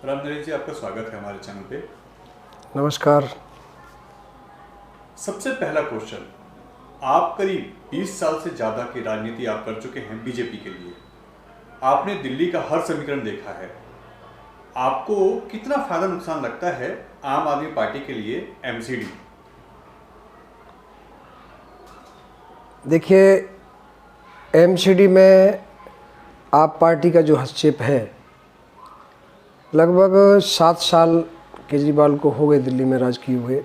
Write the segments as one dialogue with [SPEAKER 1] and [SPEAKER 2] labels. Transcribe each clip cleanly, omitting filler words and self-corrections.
[SPEAKER 1] राम नरेश जी, आपका स्वागत है हमारे चैनल पे।
[SPEAKER 2] नमस्कार।
[SPEAKER 1] सबसे पहला क्वेश्चन, आप करीब 20 साल से ज़्यादा की राजनीति आप कर चुके हैं बीजेपी के लिए। आपने दिल्ली का हर समीकरण देखा है। आपको कितना फायदा नुकसान लगता है आम आदमी पार्टी के लिए एमसीडी?
[SPEAKER 2] देखिए, एमसीडी में आप पार्टी का जो हस्तक्षेप है, लगभग 7 साल केजरीवाल को हो गए दिल्ली में राज किए हुए।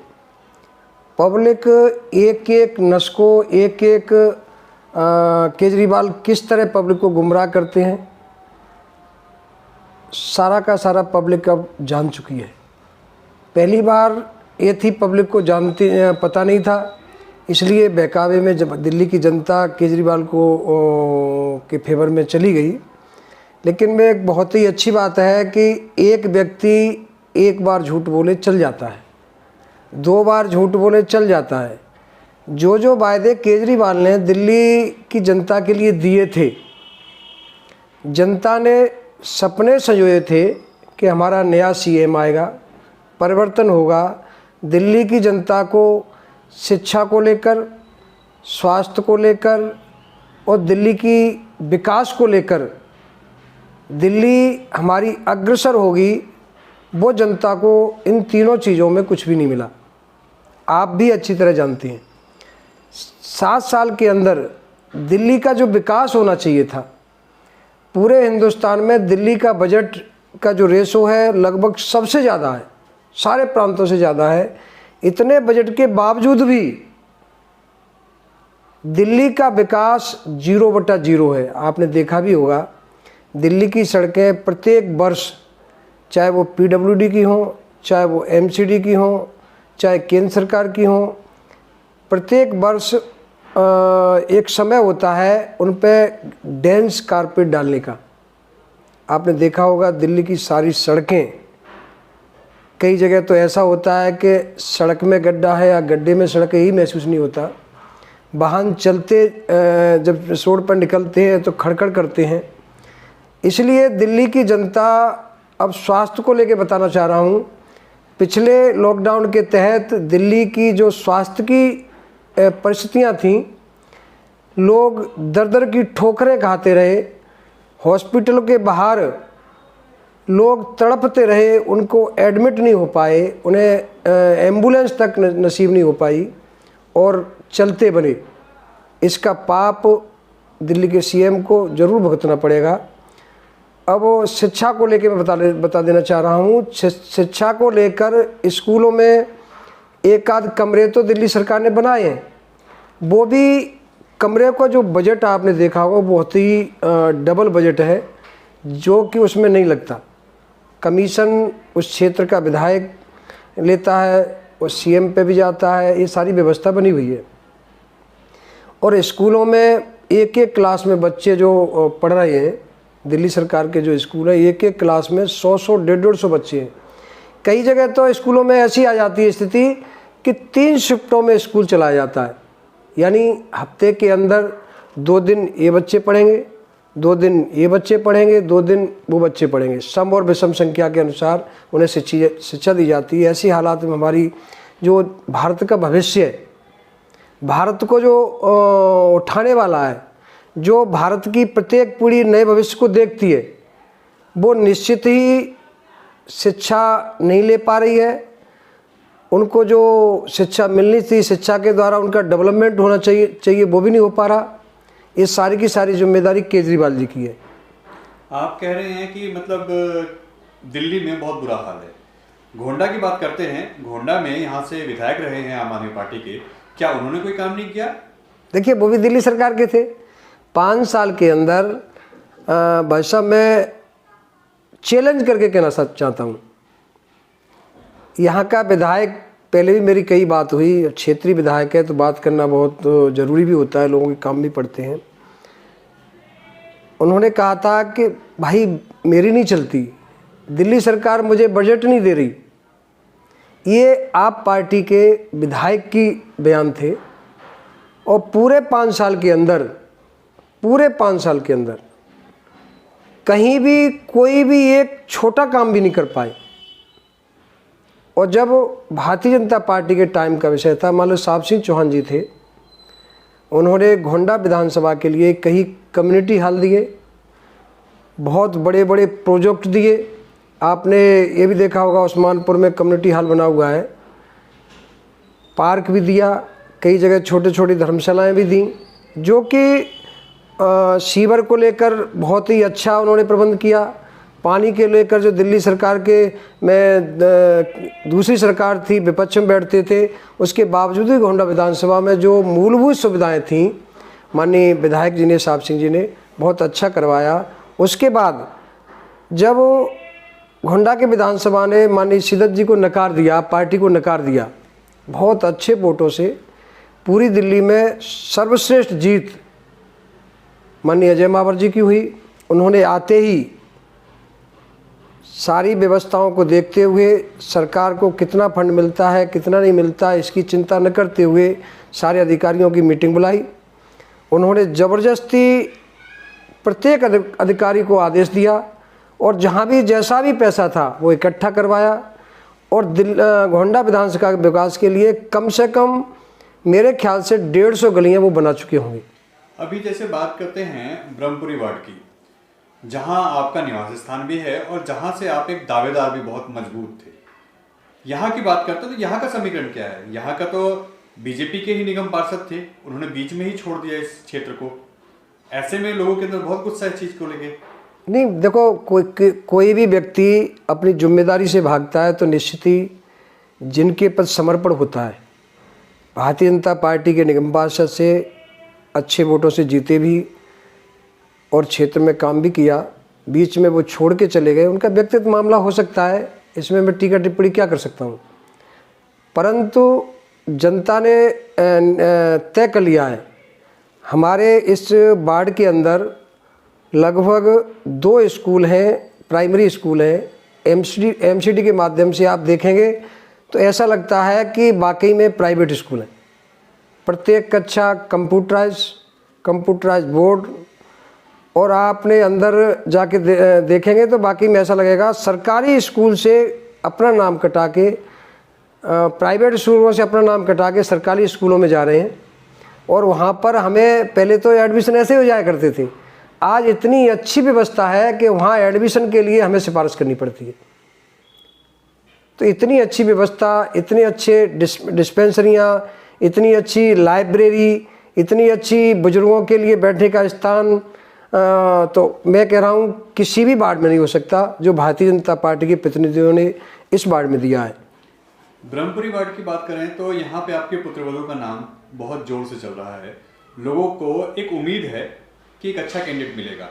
[SPEAKER 2] पब्लिक एक एक नस्को, एक एक केजरीवाल किस तरह पब्लिक को गुमराह करते हैं, सारा का सारा पब्लिक अब जान चुकी है। पहली बार ये थी पब्लिक को पता नहीं था, इसलिए बहकावे में जब दिल्ली की जनता केजरीवाल को के फेवर में चली गई। लेकिन में एक बहुत ही अच्छी बात है कि एक व्यक्ति एक बार झूठ बोले चल जाता है, 2 बार झूठ बोले चल जाता है। जो वायदे केजरीवाल ने दिल्ली की जनता के लिए दिए थे, जनता ने सपने संजोए थे कि हमारा नया सीएम आएगा, परिवर्तन होगा। दिल्ली की जनता को शिक्षा को लेकर, स्वास्थ्य को लेकर और दिल्ली की विकास को लेकर दिल्ली हमारी अग्रसर होगी, वो जनता को इन तीनों चीज़ों में कुछ भी नहीं मिला। आप भी अच्छी तरह जानते हैं 7 साल के अंदर दिल्ली का जो विकास होना चाहिए था, पूरे हिंदुस्तान में दिल्ली का बजट का जो रेशो है लगभग सबसे ज़्यादा है, सारे प्रांतों से ज़्यादा है। इतने बजट के बावजूद भी दिल्ली का विकास 0/0 है। आपने देखा भी होगा, दिल्ली की सड़कें प्रत्येक वर्ष, चाहे वो पीडब्ल्यूडी की हों, चाहे वो एमसीडी की हों, चाहे केंद्र सरकार की हों, प्रत्येक वर्ष एक समय होता है उन पे डेंस कारपेट डालने का। आपने देखा होगा दिल्ली की सारी सड़कें, कई जगह तो ऐसा होता है कि सड़क में गड्ढा है या गड्ढे में सड़क ही महसूस नहीं होता। वाहन चलते जब रोड पर निकलते हैं तो खड़खड़ करते हैं। इसलिए दिल्ली की जनता, अब स्वास्थ्य को लेकर बताना चाह रहा हूँ, पिछले लॉकडाउन के तहत दिल्ली की जो स्वास्थ्य की परिस्थितियाँ थीं, लोग दर की ठोकरें खाते रहे, हॉस्पिटलों के बाहर लोग तड़पते रहे, उनको एडमिट नहीं हो पाए, उन्हें एम्बुलेंस तक नसीब नहीं हो पाई और चलते बने। इसका पाप दिल्ली के सीएम को ज़रूर भुगतना पड़ेगा। अब शिक्षा को लेकर मैं बता देना चाह रहा हूँ। शिक्षा को लेकर स्कूलों में एक आध कमरे तो दिल्ली सरकार ने बनाए हैं, वो भी कमरे का जो बजट आपने देखा होगा बहुत ही डबल बजट है, जो कि उसमें नहीं लगता। कमीशन उस क्षेत्र का विधायक लेता है और सीएम पे भी जाता है, ये सारी व्यवस्था बनी हुई है। और स्कूलों में एक एक क्लास में बच्चे जो पढ़ रहे हैं, दिल्ली सरकार के जो स्कूल है, एक एक क्लास में 100 150 बच्चे हैं। कई जगह तो स्कूलों में ऐसी आ जाती है स्थिति कि 3 शिफ्टों में स्कूल चलाया जाता है, यानी हफ्ते के अंदर 2 दिन ये बच्चे पढ़ेंगे, 2 दिन ये बच्चे पढ़ेंगे, 2 दिन वो बच्चे पढ़ेंगे। सम और विषम संख्या के अनुसार उन्हें शिक्षा दी जाती है। ऐसी हालात में हमारी जो भारत का भविष्य है, भारत को जो उठाने वाला है, जो भारत की प्रत्येक पीढ़ी नए भविष्य को देखती है, वो निश्चित ही शिक्षा नहीं ले पा रही है। उनको जो शिक्षा मिलनी थी, शिक्षा के द्वारा उनका डेवलपमेंट होना चाहिए वो भी नहीं हो पा रहा। ये सारी की सारी जिम्मेदारी केजरीवाल जी की है।
[SPEAKER 1] आप कह रहे हैं कि मतलब दिल्ली में बहुत बुरा हाल है। गोंडा की बात करते हैं, गोंडा में यहाँ से विधायक रहे हैं आम आदमी पार्टी के, क्या उन्होंने कोई काम नहीं किया?
[SPEAKER 2] देखिए, वो भी दिल्ली सरकार के थे। 5 साल के अंदर भाई साहब, मैं चैलेंज करके कहना चाहता हूँ, यहाँ का विधायक, पहले भी मेरी कई बात हुई, क्षेत्रीय विधायक है तो बात करना बहुत ज़रूरी भी होता है, लोगों के काम भी पड़ते हैं। उन्होंने कहा था कि भाई मेरी नहीं चलती, दिल्ली सरकार मुझे बजट नहीं दे रही। ये आप पार्टी के विधायक की बयान थे। और पूरे 5 साल के अंदर कहीं भी कोई भी एक छोटा काम भी नहीं कर पाए। और जब भारतीय जनता पार्टी के टाइम का विषय था, मान लो साहब सिंह चौहान जी थे, उन्होंने गोंडा विधानसभा के लिए कई कम्युनिटी हॉल दिए, बहुत बड़े बड़े प्रोजेक्ट दिए। आपने ये भी देखा होगा उस्मानपुर में कम्युनिटी हॉल बना हुआ है, पार्क भी दिया, कई जगह छोटे छोटी धर्मशालाएं भी दी, जो कि सीवर को लेकर बहुत ही अच्छा उन्होंने प्रबंध किया। पानी के लेकर जो दिल्ली सरकार के में दूसरी सरकार थी, विपक्ष में बैठते थे, उसके बावजूद ही गोंडा विधानसभा में जो मूलभूत सुविधाएं थीं, माननीय विधायक जी ने, साहब सिंह जी ने बहुत अच्छा करवाया। उसके बाद जब गोंडा के विधानसभा ने माननीय सिद्धत जी को नकार दिया, पार्टी को नकार दिया, बहुत अच्छे वोटों से पूरी दिल्ली में सर्वश्रेष्ठ जीत माननीय अजय मावर जी की हुई। उन्होंने आते ही सारी व्यवस्थाओं को देखते हुए, सरकार को कितना फंड मिलता है कितना नहीं मिलता इसकी चिंता न करते हुए सारे अधिकारियों की मीटिंग बुलाई। उन्होंने ज़बरदस्ती प्रत्येक अधिकारी को आदेश दिया और जहाँ भी जैसा भी पैसा था वो इकट्ठा करवाया और गोंडा विधानसभा के विकास के लिए कम से कम मेरे ख्याल से 150 गलियाँ वो बना चुके होंगे।
[SPEAKER 1] अभी जैसे बात करते हैं ब्रह्मपुरी वार्ड की, जहां आपका निवास स्थान भी है और जहां से आप एक दावेदार भी बहुत मजबूत थे, यहाँ की बात करते तो यहाँ का समीकरण क्या है? यहाँ का तो बीजेपी के ही निगम पार्षद थे, उन्होंने बीच में ही छोड़ दिया इस क्षेत्र को। ऐसे में लोगों के अंदर बहुत गुस्सा इस चीज को लेके।
[SPEAKER 2] नहीं, देखो, कोई भी व्यक्ति अपनी जिम्मेदारी से भागता है तो निश्चित ही जिनके प्रति समर्पण होता है। भारतीय जनता पार्टी के निगम पार्षद से अच्छे वोटों से जीते भी और क्षेत्र में काम भी किया, बीच में वो छोड़ के चले गए, उनका व्यक्तिगत मामला हो सकता है, इसमें मैं टीका टिप्पणी क्या कर सकता हूँ। परंतु जनता ने तय कर लिया है। हमारे इस वार्ड के अंदर लगभग 2 स्कूल हैं, प्राइमरी स्कूल हैं। एमसीडी के माध्यम से आप देखेंगे तो ऐसा लगता है कि वाकई में प्राइवेट स्कूल है। प्रत्येक कक्षा कंप्यूटराइज बोर्ड, और आपने अंदर जाके देखेंगे तो बाकी में ऐसा लगेगा सरकारी स्कूल से अपना नाम कटा के, प्राइवेट स्कूलों से अपना नाम कटा के सरकारी स्कूलों में जा रहे हैं। और वहाँ पर हमें पहले तो एडमिशन ऐसे हो जाया करते थे, आज इतनी अच्छी व्यवस्था है कि वहाँ एडमिशन के लिए हमें सिफारिश करनी पड़ती है। तो इतनी अच्छी व्यवस्था, इतने अच्छे डिस्पेंसरियाँ, इतनी अच्छी लाइब्रेरी, इतनी अच्छी बुजुर्गों के लिए बैठने का स्थान, तो मैं कह रहा हूँ किसी भी वार्ड में नहीं हो सकता जो भारतीय जनता पार्टी के प्रतिनिधियों ने इस वार्ड में दिया है।
[SPEAKER 1] ब्रह्मपुरी वार्ड की बात करें तो यहाँ पे आपके पुत्रवधू का नाम बहुत जोर से चल रहा है, लोगों को एक उम्मीद है कि एक अच्छा कैंडिडेट मिलेगा।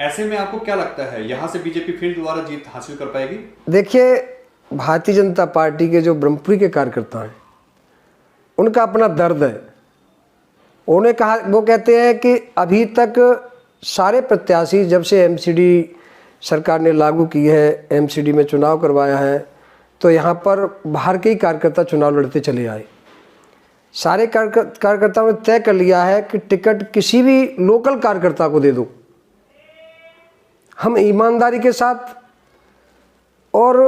[SPEAKER 1] ऐसे में आपको क्या लगता है, यहाँ से बीजेपी फिर दोबारा जीत हासिल कर पाएगी? देखिए,
[SPEAKER 2] भारतीय जनता पार्टी के जो ब्रह्मपुरी के कार्यकर्ता हैं उनका अपना दर्द है। उन्हें कहा, वो कहते हैं कि अभी तक सारे प्रत्याशी, जब से एमसीडी सरकार ने लागू की है, एमसीडी में चुनाव करवाया है, तो यहाँ पर बाहर के ही कार्यकर्ता चुनाव लड़ते चले आए। सारे कार्यकर्ताओं ने तय कर लिया है कि टिकट किसी भी लोकल कार्यकर्ता को दे दो। हम ईमानदारी के साथ और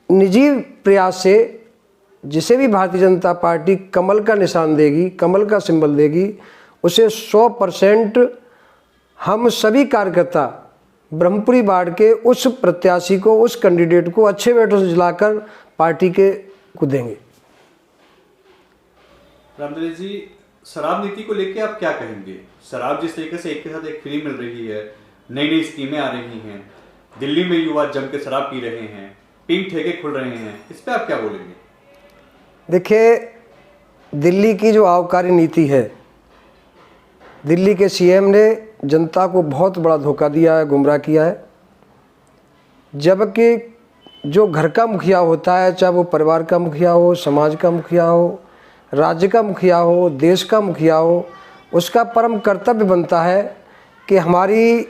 [SPEAKER 2] निजी प्रयास से जिसे भी भारतीय जनता पार्टी कमल का निशान देगी, कमल का सिंबल देगी, उसे 100% हम सभी कार्यकर्ता ब्रह्मपुरी वार्ड के उस प्रत्याशी को, उस कैंडिडेट को अच्छे वोटों से जिलाकर पार्टी के को देंगे।
[SPEAKER 1] रामदरेश जी, शराब नीति को लेकर आप क्या कहेंगे? शराब जिस तरीके से एक के साथ एक फ्री मिल रही है, नई नई स्कीमें आ रही हैं, दिल्ली में युवा जम के शराब पी रहे हैं, पिंक ठेके खुल रहे हैं, इस पर आप क्या बोलेंगे?
[SPEAKER 2] देखिए, दिल्ली की जो आबकारी नीति है, दिल्ली के सीएम ने जनता को बहुत बड़ा धोखा दिया है, गुमराह किया है। जबकि जो घर का मुखिया होता है, चाहे वो परिवार का मुखिया हो, समाज का मुखिया हो, राज्य का मुखिया हो, देश का मुखिया हो, उसका परम कर्तव्य बनता है कि हमारी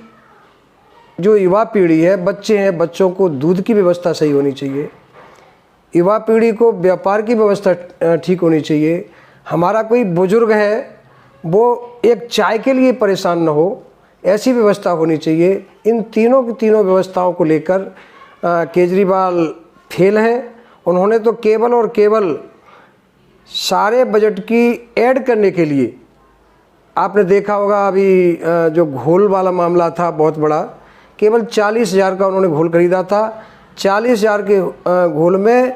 [SPEAKER 2] जो युवा पीढ़ी है, बच्चे हैं, बच्चों को दूध की व्यवस्था सही होनी चाहिए, युवा पीढ़ी को व्यापार की व्यवस्था ठीक होनी चाहिए। हमारा कोई बुजुर्ग है, वो एक चाय के लिए परेशान न हो, ऐसी व्यवस्था होनी चाहिए। इन तीनों की तीनों व्यवस्थाओं को लेकर केजरीवाल फेल हैं। उन्होंने तो केवल और केवल सारे बजट की ऐड करने के लिए, आपने देखा होगा अभी जो घोल वाला मामला था बहुत बड़ा, केवल 40,000 का उन्होंने घोल खरीदा था। 40,000 के घोल में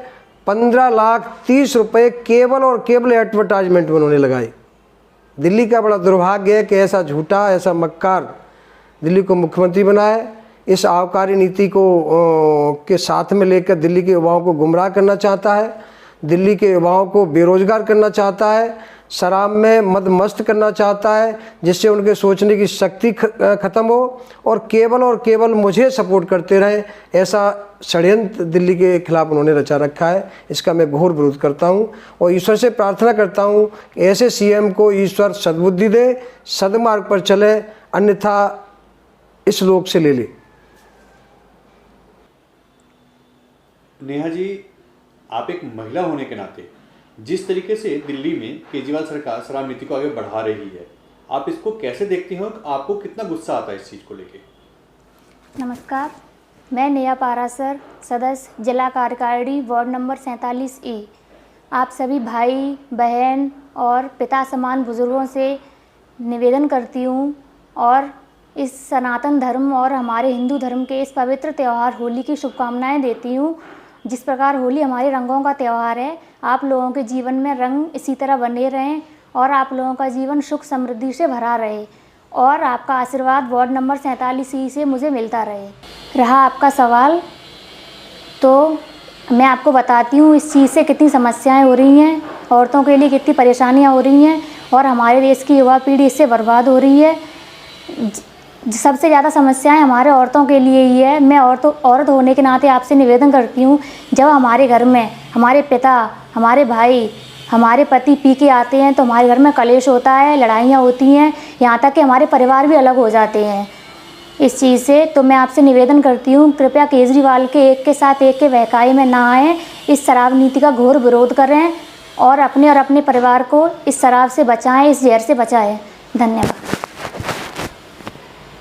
[SPEAKER 2] 15,30,000 रुपये केवल और केवल एडवर्टाइजमेंट में उन्होंने लगाए। दिल्ली का बड़ा दुर्भाग्य है कि ऐसा झूठा, ऐसा मक्कार दिल्ली को मुख्यमंत्री बनाए। इस आबकारी नीति को के साथ में लेकर दिल्ली के युवाओं को गुमराह करना चाहता है, दिल्ली के युवाओं को बेरोजगार करना चाहता है, शराब में मदमस्त करना चाहता है, जिससे उनके सोचने की शक्ति ख़त्म हो और केवल मुझे सपोर्ट करते रहें, ऐसा षड्यंत्र दिल्ली के खिलाफ उन्होंने रचा रखा है। इसका मैं घोर विरोध करता हूं और ईश्वर से प्रार्थना करता हूं कि ऐसे सीएम को ईश्वर सद्बुद्धि दे, सदमार्ग पर चले, अन्यथा इस लोक से ले ले।
[SPEAKER 1] नेहा जी, आप एक महिला होने के नाते जिस तरीके से दिल्ली में केजरीवाल सरकार शराब नीति को आगे बढ़ा रही है, आप इसको कैसे देखती हो? आपको कितना गुस्सा आता है इस चीज़ को लेके?
[SPEAKER 3] नमस्कार, मैं नेहा पारासर, सदस्य जिला कार्यकारिणी वार्ड नंबर 47E। आप सभी भाई बहन और पिता समान बुजुर्गों से निवेदन करती हूँ और इस सनातन धर्म और हमारे हिंदू धर्म के इस पवित्र त्यौहार होली की शुभकामनाएं देती हूँ। जिस प्रकार होली हमारे रंगों का त्यौहार है, आप लोगों के जीवन में रंग इसी तरह बने रहें और आप लोगों का जीवन सुख समृद्धि से भरा रहे और आपका आशीर्वाद वार्ड नंबर 47E से मुझे मिलता रहे। रहा आपका सवाल, तो मैं आपको बताती हूँ इस चीज़ से कितनी समस्याएं हो रही हैं, औरतों के लिए कितनी परेशानियां हो रही हैं और हमारे देश की युवा पीढ़ी इससे बर्बाद हो रही है। सबसे ज़्यादा समस्याएं हमारे औरतों के लिए ही है। मैं औरत होने के नाते आपसे निवेदन करती हूँ, जब हमारे घर में हमारे पिता, हमारे भाई, हमारे पति पी के आते हैं तो हमारे घर में कलेश होता है, लड़ाइयाँ होती हैं, यहाँ तक कि हमारे परिवार भी अलग हो जाते हैं इस चीज़ से। तो मैं आपसे निवेदन करती हूँ, कृपया केजरीवाल के एक के साथ एक के बहकावे में ना आएँ, इस शराब नीति का घोर विरोध करें और अपने परिवार को इस शराब से बचाएँ, इस जहर से बचाएँ। धन्यवाद।